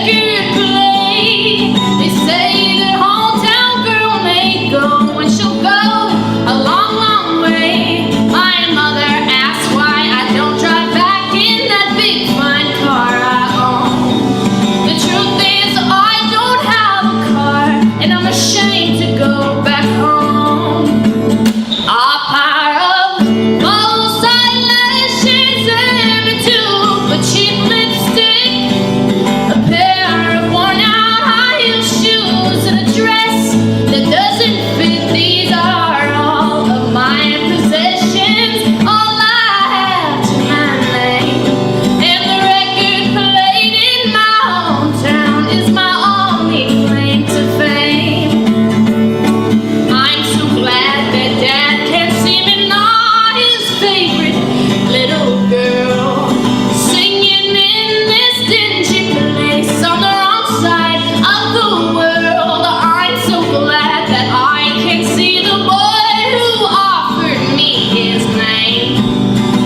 record play. They say that hometown girl may go, and she'll go a long, long way. My mother asks why I don't drive back in that big fine car I own. The truth is I don't have a car, and I'm ashamed to go back home. A pair of false eyelashes and a tube of cheap lipstick, a pair of worn out high heel shoes, and a dress that doesn't fit. These are all of my possessions, all I have to my name. And the record played in my hometown is my only claim to fame. I'm so glad that Dad can't see me, not his favorite little girl, singing in this dingy place on the wrong side of the world. I'm so glad that I can see the boy who offered me his name,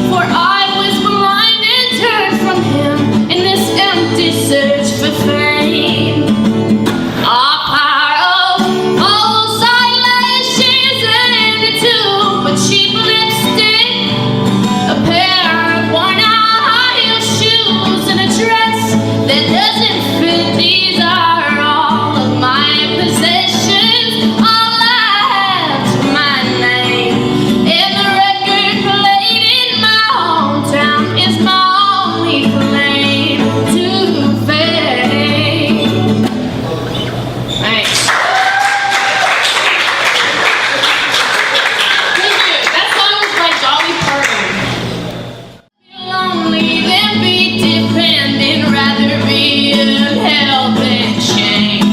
for I was blind and turned from him in this empty search for fame. A pair of false eyelashes and a tube of cheap lipstick, a pair of worn out high heel shoes, and a dress that doesn't fit. These are all of my possessions, all I have to my name. And the record played in my hometown is my only claim to fame. Thanks. Thank you. That song was by Dolly Parton. Lonely than be dependent, rather be held than chained.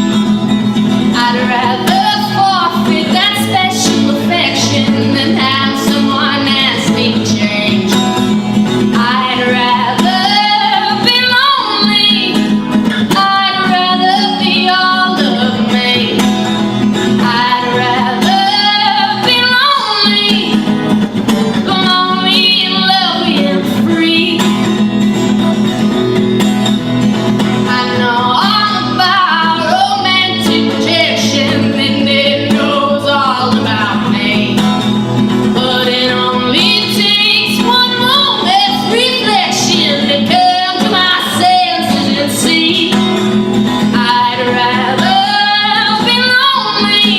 I'd rather forfeit that special affection than have someone ask me to change. I'd rather be lonely. I'd rather be all of me. I'd rather be lonely, lonely and lovely and free. I know all about romantic rejection, and it knows all about me. But it only takes one moment's reflection to come to my senses and see. I'd rather be lonely.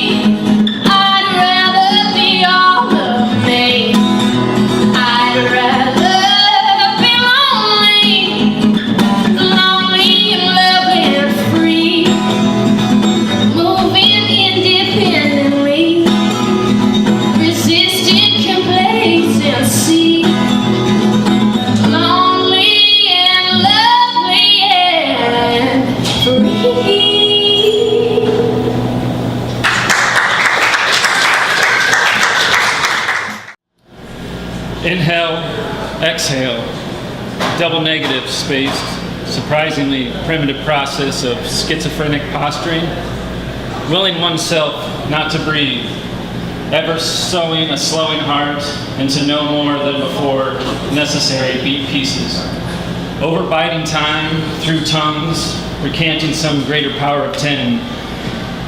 I'd rather be all of me. I'd rather be lonely, lonely and lovely and free, moving independently, resisting complacency, lonely and lovely and free. Inhale, exhale, double negative spaced, surprisingly primitive process of schizophrenic posturing, willing oneself not to breathe, ever sowing a slowing heart into no more than before necessary beat pieces, overbiting time through tongues, recanting some greater power of 10,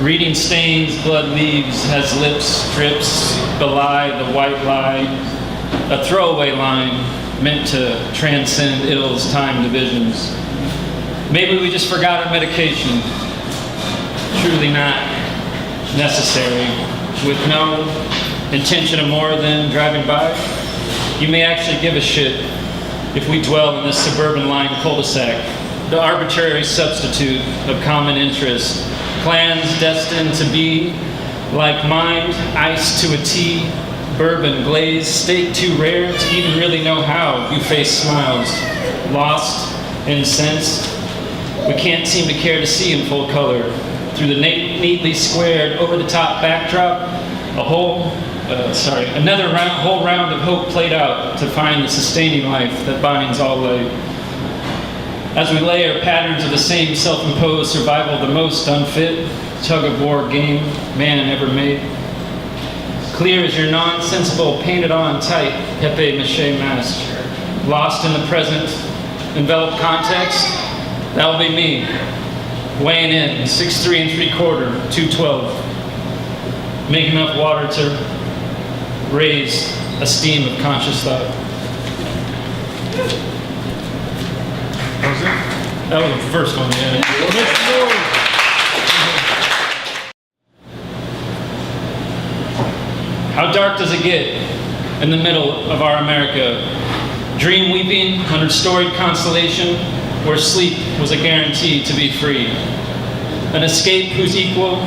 reading stains blood leaves as lips drips belie the white lie, a throwaway line meant to transcend ill's time divisions. Maybe we just forgot our medication, truly not necessary, with no intention of more than driving by. You may actually give a shit if we dwell in this suburban line cul-de-sac, the arbitrary substitute of common interest, clans destined to be like mind, iced to a tea, bourbon glazed, steak too rare to even really know how. You face smiles, lost, incensed. We can't seem to care to see in full color. Through the neatly squared, over-the-top backdrop, another whole round of hope played out to find the sustaining life that binds all life. As we layer patterns of the same self-imposed survival, the most unfit tug-of-war game man ever made. Clear as your nonsensible, painted-on tight papier-mâché mask. Lost in the present, enveloped context, that'll be me. weighing in 6'3" 3/4", 212. Make enough water to raise a steam of conscious thought. What was it? That was the first one, yeah. How dark does it get in the middle of our America? Dream weeping under storied constellation where sleep was a guarantee to be free. An escape whose equal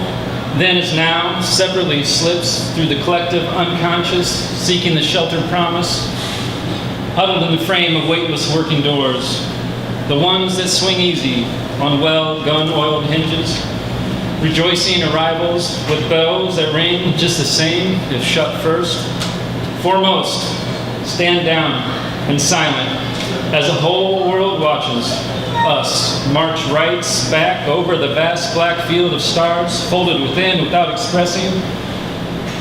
then as now separately slips through the collective unconscious, seeking the sheltered promise, huddled in the frame of weightless working doors, the ones that swing easy on well gun-oiled hinges, rejoicing arrivals with bells that ring just the same if shut first. Foremost, stand down and silent as the whole world watches us march rights back over the vast black field of stars, folded within without expressing,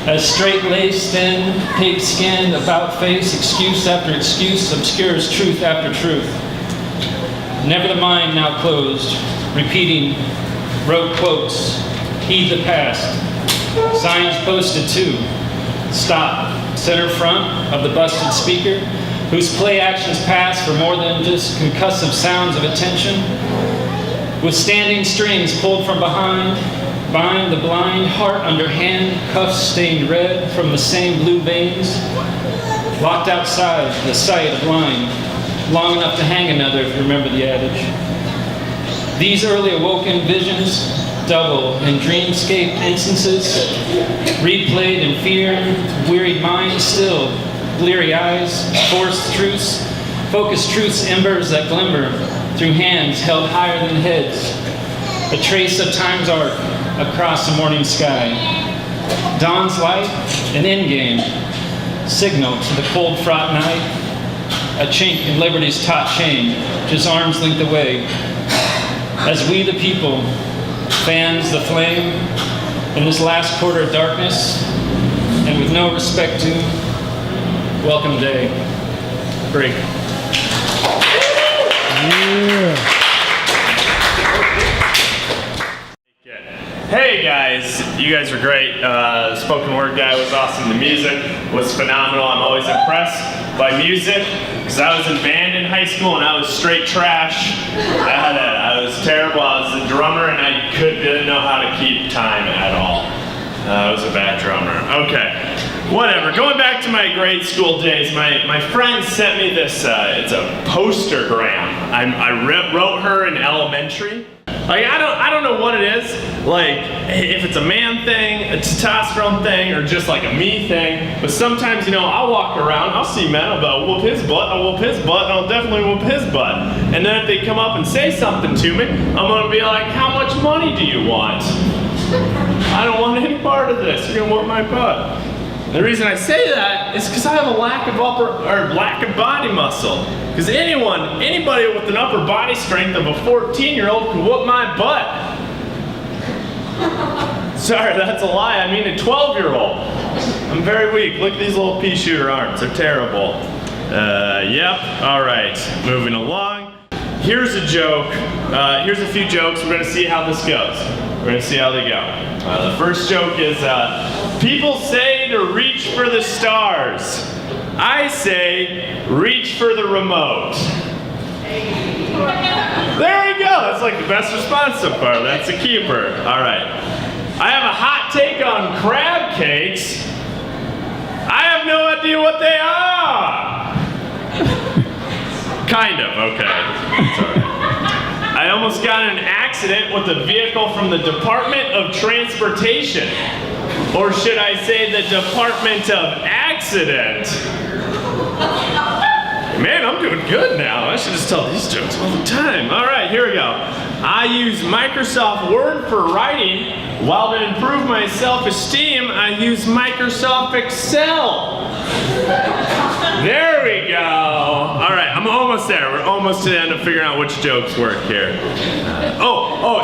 as straight-laced, thin, pig-skinned, about-face, excuse after excuse obscures truth after truth. Never the mind now closed, repeating rote quotes, heed the past. Signs posted too. Stop, center front of the busted speaker, whose play actions pass for more than just concussive sounds of attention. With standing strings pulled from behind, bind the blind heart under hand, cuffs stained red from the same blue veins. Locked outside the sight of line, long enough to hang another if you remember the adage. These early awoken visions double in dreamscape instances, replayed in fear, wearied minds still, bleary eyes, forced truths, focused truth's embers that glimmer through hands held higher than heads, a trace of time's arc across the morning sky. Dawn's light, an endgame, signal to the cold fraught night, a chink in liberty's taut chain, just arm's length away, as we the people fans the flame in this last quarter of darkness, and with no respect to welcome day. Break. Yeah. Hey guys, you guys were great. The spoken word guy was awesome. The music was phenomenal. I'm always impressed by music because I was in band in high school and I was straight trash. I was terrible. I was a drummer and I didn't know how to keep time at all. I was a bad drummer. Okay, whatever. Going back to my grade school days, my friend sent me this. It's a postergram. I wrote her in elementary. Like, I don't know what it is, like, if it's a man thing, a testosterone thing, or just like a me thing, but sometimes, you know, I'll walk around, I'll see men, I'll whoop his butt, I'll whoop his butt, and I'll definitely whoop his butt. And then if they come up and say something to me, I'm gonna be like, how much money do you want? I don't want any part of this, you're gonna whoop my butt. The reason I say that is because I have a lack of body muscle. Because anybody with an upper body strength of a 14-year-old can whoop my butt. Sorry, that's a lie. I mean a 12-year-old. I'm very weak. Look at these little pea shooter arms. They're terrible. Yep. All right. Moving along. Here's a joke. Here's a few jokes. We're going to see how this goes. We're going to see how they go. The first joke is, people say to reach for the stars. I say, reach for the remote. There we go. That's like the best response so far. That's a keeper. All right. I have a hot take on crab cakes. I have no idea what they are. Kind of, okay. Sorry. I almost got in an accident with a vehicle from the Department of Transportation. Or should I say the Department of Accident? Man, I'm doing good now. I should just tell these jokes all the time. All right, here we go. I use Microsoft Word for writing, while to improve my self-esteem, I use Microsoft Excel. There we go. All right, I'm almost there. We're almost to the end of figuring out which jokes work here.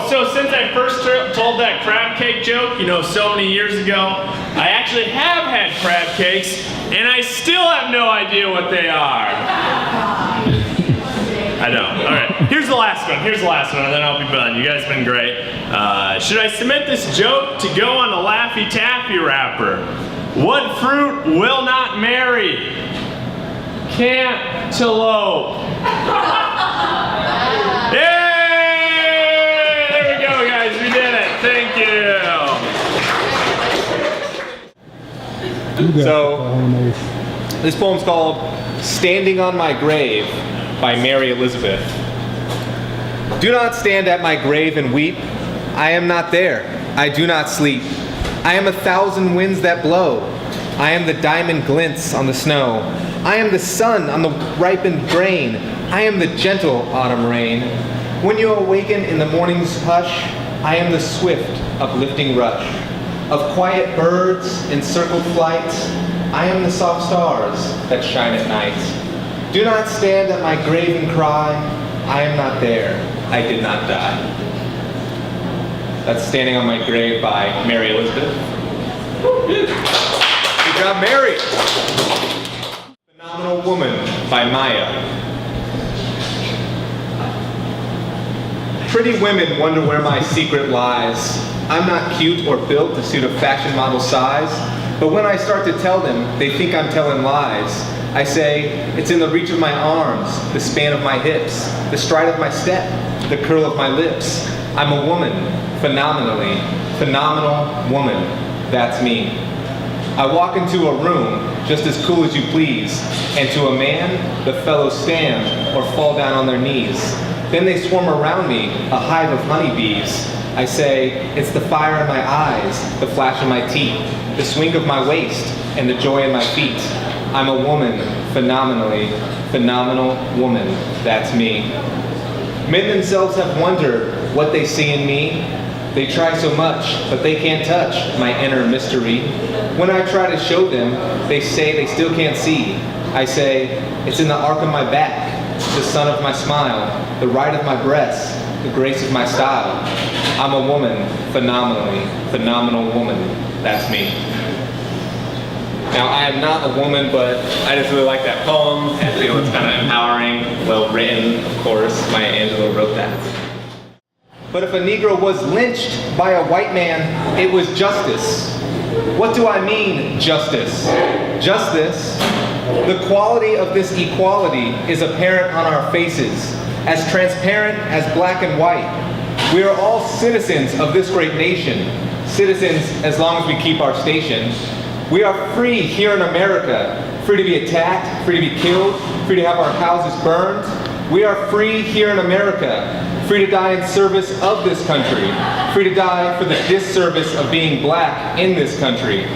So since I first told that crab cake joke, you know, so many years ago, I actually have had crab cakes, and I still have no idea what they are. I know. All right, here's the last one, and then I'll be done. You guys have been great. Should I submit this joke to go on the Laffy Taffy wrapper? What fruit will not marry? Cantaloupe. Yay! There we go, guys. We did it. Thank you. So, this poem's called Standing on My Grave by Mary Elizabeth. Do not stand at my grave and weep. I am not there. I do not sleep. I am 1,000 winds that blow. I am the diamond glints on the snow. I am the sun on the ripened grain. I am the gentle autumn rain. When you awaken in the morning's hush, I am the swift, uplifting rush of quiet birds in circled flight. I am the soft stars that shine at night. Do not stand at my grave and cry, I am not there, I did not die. That's Standing on My Grave by Mary Elizabeth. Good job, Mary. Phenomenal Woman by Maya. Pretty women wonder where my secret lies. I'm not cute or built to suit a fashion model size, but when I start to tell them, they think I'm telling lies. I say, it's in the reach of my arms, the span of my hips, the stride of my step, the curl of my lips. I'm a woman, phenomenally, phenomenal woman, that's me. I walk into a room, just as cool as you please, and to a man, the fellows stand or fall down on their knees. Then they swarm around me, a hive of honeybees. I say, it's the fire in my eyes, the flash of my teeth, the swing of my waist, and the joy in my feet. I'm a woman, phenomenally, phenomenal woman, that's me. Men themselves have wondered what they see in me. They try so much, but they can't touch my inner mystery. When I try to show them, they say they still can't see. I say, it's in the arc of my back, the sun of my smile, the right of my breasts, the grace of my style. I'm a woman, phenomenally, phenomenal woman, that's me. Now, I am not a woman, but I just really like that poem. I feel it's kind of empowering, well written, of course. Maya Angelou wrote that. But if a Negro was lynched by a white man, it was justice. What do I mean, justice? Justice, the quality of this equality is apparent on our faces, as transparent as black and white. We are all citizens of this great nation, citizens as long as we keep our station. We are free here in America, free to be attacked, free to be killed, free to have our houses burned. We are free here in America, free to die in service of this country, free to die for the disservice of being black in this country.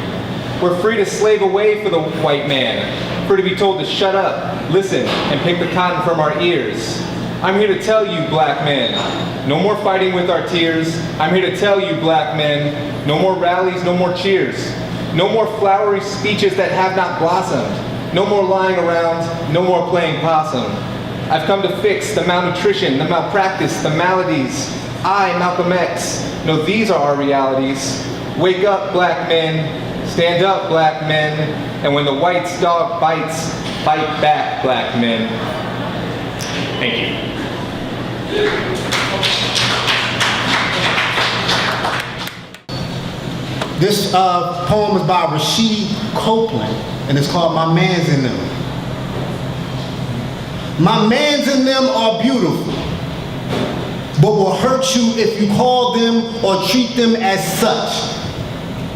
We're free to slave away for the white man, free to be told to shut up, listen, and pick the cotton from our ears. I'm here to tell you, black men, no more fighting with our tears. I'm here to tell you, black men, no more rallies, no more cheers. No more flowery speeches that have not blossomed. No more lying around, no more playing possum. I've come to fix the malnutrition, the malpractice, the maladies. I, Malcolm X, know these are our realities. Wake up, black men. Stand up, black men. And when the white dog bites, bite back, black men. Thank you. This poem is by Rasheed Copeland, and it's called My Mans in Them. My mans in them are beautiful, but will hurt you if you call them or treat them as such.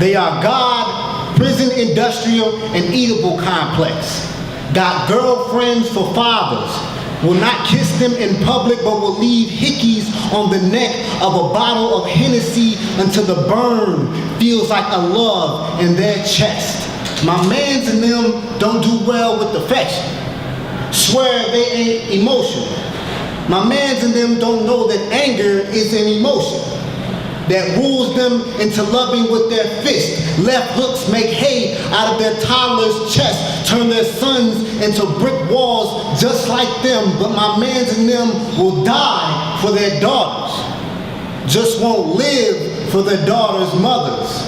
They are God, prison industrial, and eatable complex. Got girlfriends for fathers. Will not kiss them in public, but will leave hickeys on the neck of a bottle of Hennessy until the burn feels like a love in their chest. My mans and them don't do well with affection. Swear they ain't emotional. My mans and them don't know that anger is an emotion that rules them into loving with their fist. Left hooks make hay out of their toddler's chest, turn their sons into brick walls just like them, but my mans and them will die for their daughters, just won't live for their daughters' mothers.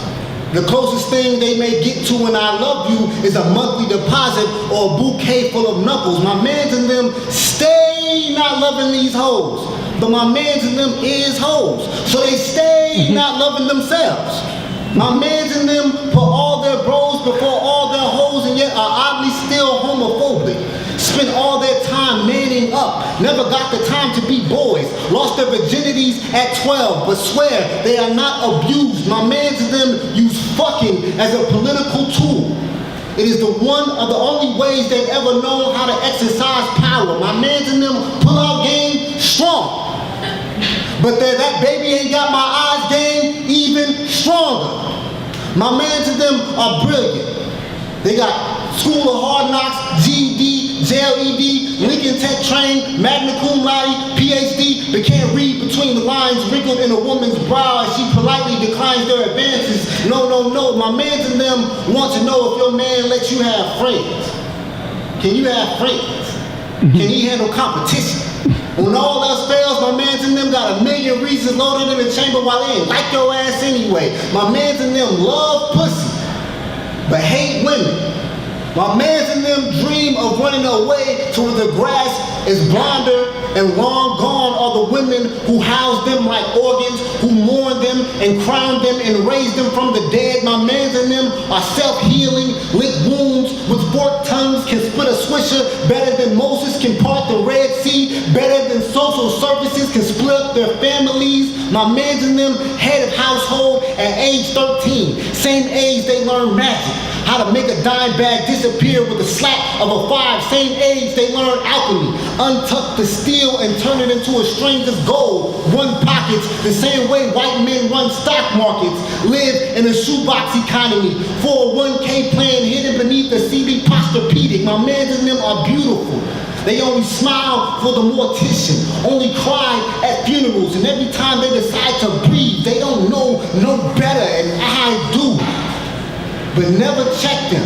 The closest thing they may get to an I love you is a monthly deposit or a bouquet full of knuckles. My mans and them stay stay not loving these hoes. But my mans and them is hoes. So they stay not loving themselves. My mans and them put all their bros before all their hoes and yet are oddly still homophobic. Spent all their time manning up, never got the time to be boys, lost their virginities at 12, but swear they are not abused. My mans and them use fucking as a political tool. It is the one of the only ways they've ever known how to exercise power. My mans and them pull out game strong. But that baby ain't got my eyes game even stronger. My mans and them are brilliant. They got School of Hard Knocks, GED, JLED, Lincoln Tech trained, magna cum laude, PhD, but can't read between the lines wrinkled in a woman's brow as she politely declines their advances. No, no, no. My mans and them want to know if your man lets you have friends. Can you have friends? Can he handle competition? When all else fails, my mans and them got a million reasons loaded in the chamber while they ain't like your ass anyway. My mans and them love pussy, but hate women. My mans and them dream of running away to where the grass is blonder and long gone are the women who house them like organs, who mourn them and crown them and raise them from the dead. My mans and them are self-healing, lick wounds with forked tongues, can split a swisher better than Moses can part the Red Sea, better than social services can split up their families. My mans and them head of household at age 13, same age they learn magic. How to make a dime bag disappear with a slap of a 5. Same age they learn alchemy. Untuck the steel and turn it into a string of gold. Run pockets the same way white men run stock markets. Live in a shoebox economy. 401k plan hidden beneath the CD Posturepedic. My mans and them are beautiful. They only smile for the mortician, only cry at funerals, and every time they decide to breathe, they don't know no better, and I do. But never check them,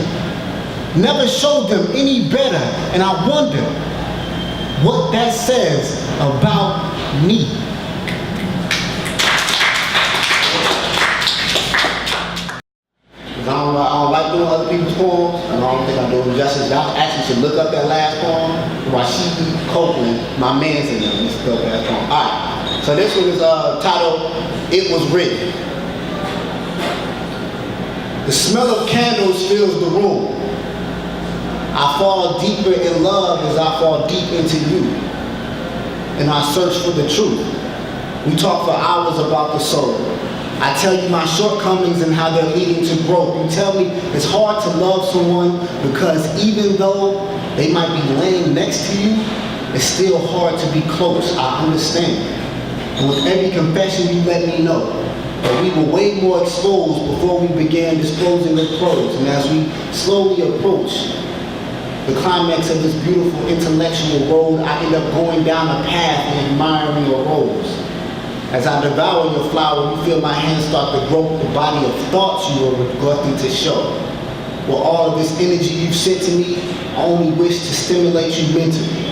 never show them any better, and I wonder what that says about me. I don't like doing other people's poems, and I don't think I'm doing justice. Y'all actually should look up that last poem, Rashidi Copeland, my man's in them. Let's look up that poem. All right, so this one is titled, It Was Written. The smell of candles fills the room. I fall deeper in love as I fall deep into you. In our search for the truth, we talk for hours about the soul. I tell you my shortcomings and how they're leading to growth. You tell me it's hard to love someone because even though they might be laying next to you, it's still hard to be close. I understand. And with every confession you let me know that we were way more exposed before we began disclosing the pros. And as we slowly approach the climax of this beautiful intellectual road, I end up going down a path and admiring your rose. As I devour your flower, you feel my hands start to grope the body of thoughts you are neglecting to show. With all of this energy you've sent to me, I only wish to stimulate you mentally.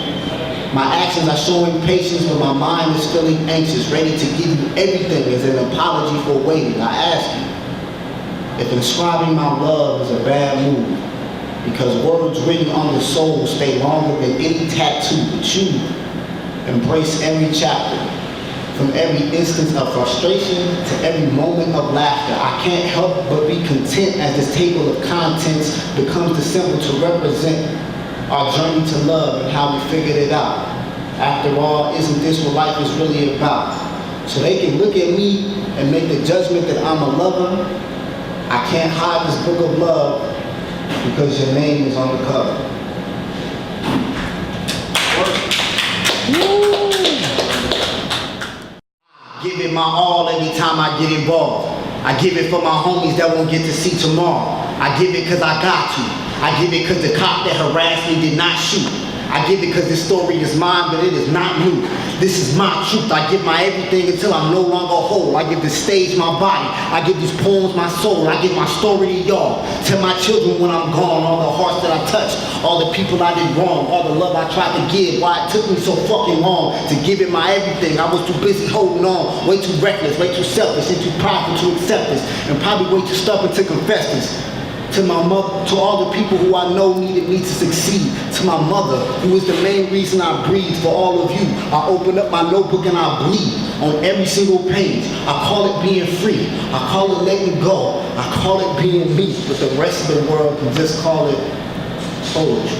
My actions are showing patience, but my mind is feeling anxious, ready to give you everything as an apology for waiting. I ask you, if inscribing my love is a bad move, because words written on the soul stay longer than any tattoo, but you embrace every chapter. From every instance of frustration to every moment of laughter, I can't help but be content as this table of contents becomes the symbol to represent our journey to love and how we figured it out. After all, isn't this what life is really about? So they can look at me and make the judgment that I'm a lover. I can't hide this book of love because your name is on the cover. Give it my all every time I get involved. I give it for my homies that won't get to see tomorrow. I give it cause I got to. I give it cause the cop that harassed me did not shoot. I give it cause this story is mine, but it is not new. This is my truth. I give my everything until I'm no longer whole. I give the stage my body. I give these poems my soul. I give my story to y'all. Tell my children when I'm gone, all the hearts that I touched, all the people I did wrong, all the love I tried to give, why it took me so fucking long to give it my everything. I was too busy holding on, way too reckless, way too selfish, and too prideful to accept this, and probably way too stubborn to confess this. To my mother, to all the people who I know needed me to succeed. To my mother, who is the main reason I breathe. For all of you, I open up my notebook and I bleed on every single page. I call it being free. I call it letting go. I call it being me. But the rest of the world can just call it poetry.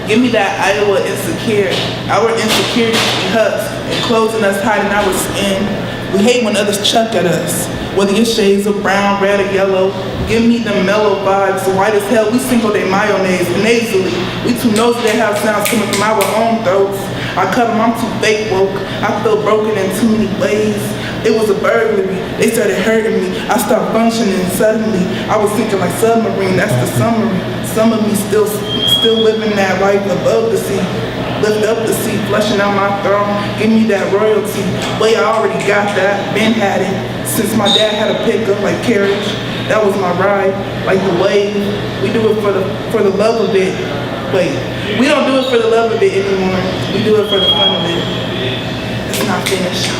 Give me that Iowa insecure. Our insecurity be husked and closing us, hiding our skin. We hate when others chuck at us, whether your shades of brown, red, or yellow. Give me the mellow vibes, white as hell. We sprinkle their mayonnaise nasally. We too nosy to have sounds coming from our own throats. I cut them, I'm too fake woke. I feel broken in too many ways. It was a burglary, they started hurting me. I stopped functioning suddenly. I was thinking like submarine, that's the summary. Some of me still living that life above the sea. Lift up the sea, flushing out my throne. Give me that royalty. Boy, I already got that, been had it. Since my dad had a pickup like carriage, that was my ride, like the wave. We do it for the love of it. Wait, we don't do it for the love of it anymore. We do it for the fun of it. It's not finished.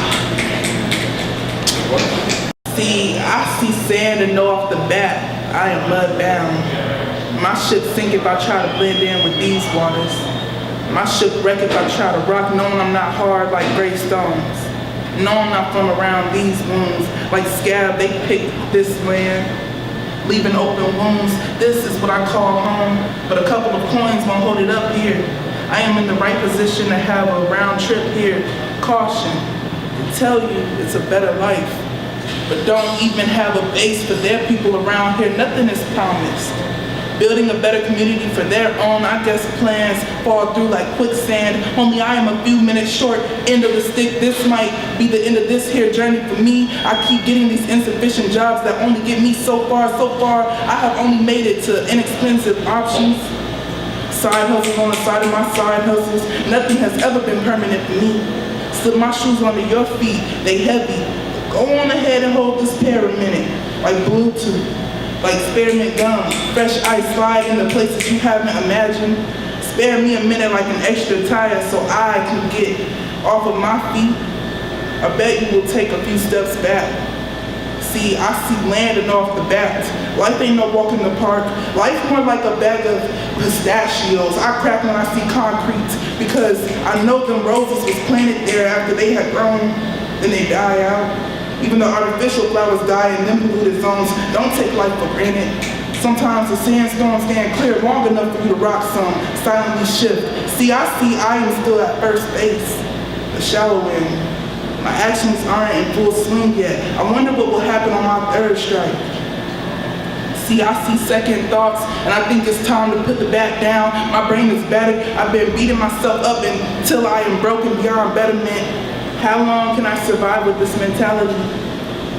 See, I see sand and know off the bat, I am mud bound. My ship sink if I try to blend in with these waters. My ship wreck if I try to rock, knowing I'm not hard like gravestones. Knowing I'm from around these wounds, like scab, they pick this land, leaving open wounds. This is what I call home, but a couple of coins won't hold it up here. I am in the right position to have a round trip here. Caution, to tell you it's a better life, but don't even have a base for their people around here. Nothing is promised. Building a better community for their own, I guess plans fall through like quicksand. Only I am a few minutes short, end of the stick. This might be the end of this here journey for me. I keep getting these insufficient jobs that only get me so far. I have only made it to inexpensive options. Side hustles on the side of my side hustles. Nothing has ever been permanent for me. Slip my shoes under your feet, they heavy. Go on ahead and hold this pair a minute, like Bluetooth. Like spearmint gum, fresh ice slide into places you haven't imagined. Spare me a minute like an extra tire so I can get off of my feet. I bet you will take a few steps back. See, I see landing off the bat. Life ain't no walk in the park. Life more like a bag of pistachios. I crack when I see concrete because I know them roses was planted there after they had grown, then they die out. Even the artificial flowers die in them polluted zones. Don't take life for granted. Sometimes the sandstorms stand clear long enough for you to rock some, silently shift. See, I am still at first base, the shallow end. My actions aren't in full swing yet. I wonder what will happen on my third strike. See, I see second thoughts, and I think it's time to put the bat down. My brain is battered. I've been beating myself up until I am broken beyond betterment. How long can I survive with this mentality?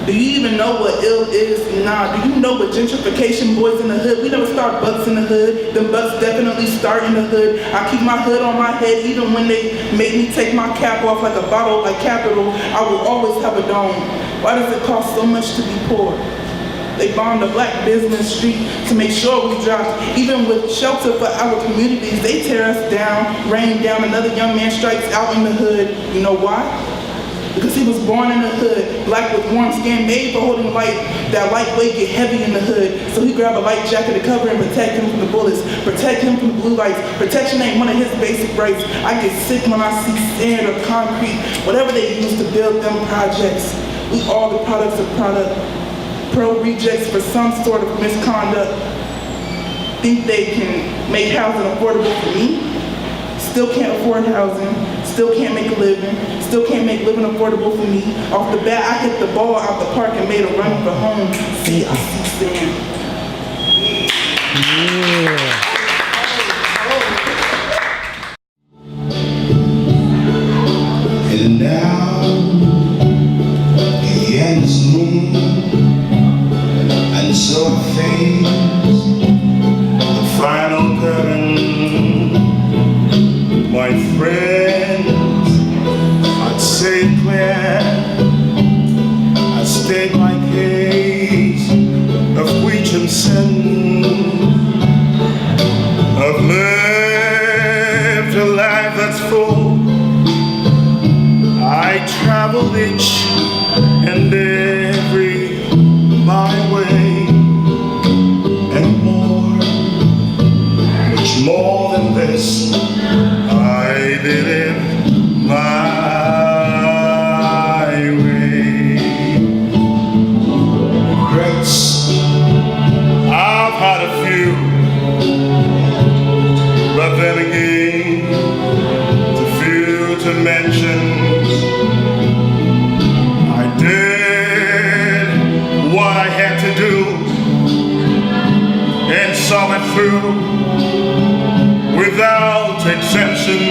Do you even know what ill is? Nah, do you know what gentrification boys in the hood? We never start butts in the hood. Them butts definitely start in the hood. I keep my hood on my head even when they make me take my cap off like a bottle, like Capital. I will always have a dome. Why does it cost so much to be poor? They bombed the black business street to make sure we dropped. Even with shelter for our communities, they tear us down, rain down. Another young man strikes out in the hood. You know why? Because he was born in the hood, black with warm skin, made for holding light. That lightweight get heavy in the hood. So he grabbed a light jacket to cover and protect him from the bullets, protect him from the blue lights. Protection ain't one of his basic rights. I get sick when I see sand or concrete, whatever they use to build them projects. We all the products of product. Pro rejects for some sort of misconduct. Think they can make housing affordable for me? Still can't afford housing, still can't make a living, still can't make living affordable for me. Off the bat, I hit the ball out the park and made a run for home. See, I see sand. And now, the end's moon, and so fades the final curtain. My friends, I'd say clear, I state my case of which I'm sin. I've lived a life that's full. I traveled each and more than this. I did it my way. Regrets, I've had a few, but then again, too few to mention. I did what I had to do and saw it through without exception.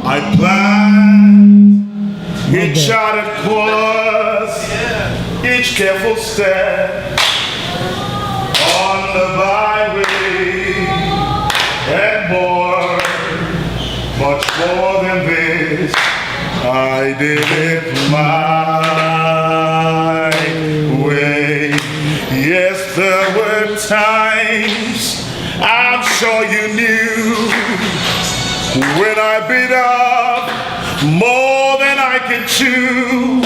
I planned each charted course, each careful step on the byway, and more, much more than this. I did it my way. Yes, there were times I'm sure you knew when I beat up more than I could chew.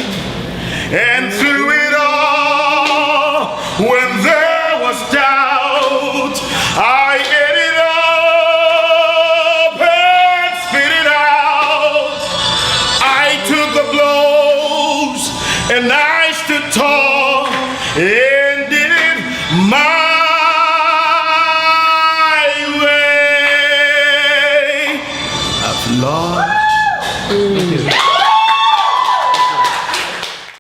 And through it all, when there was doubt, I ate it up and spit it out. I took the blows and I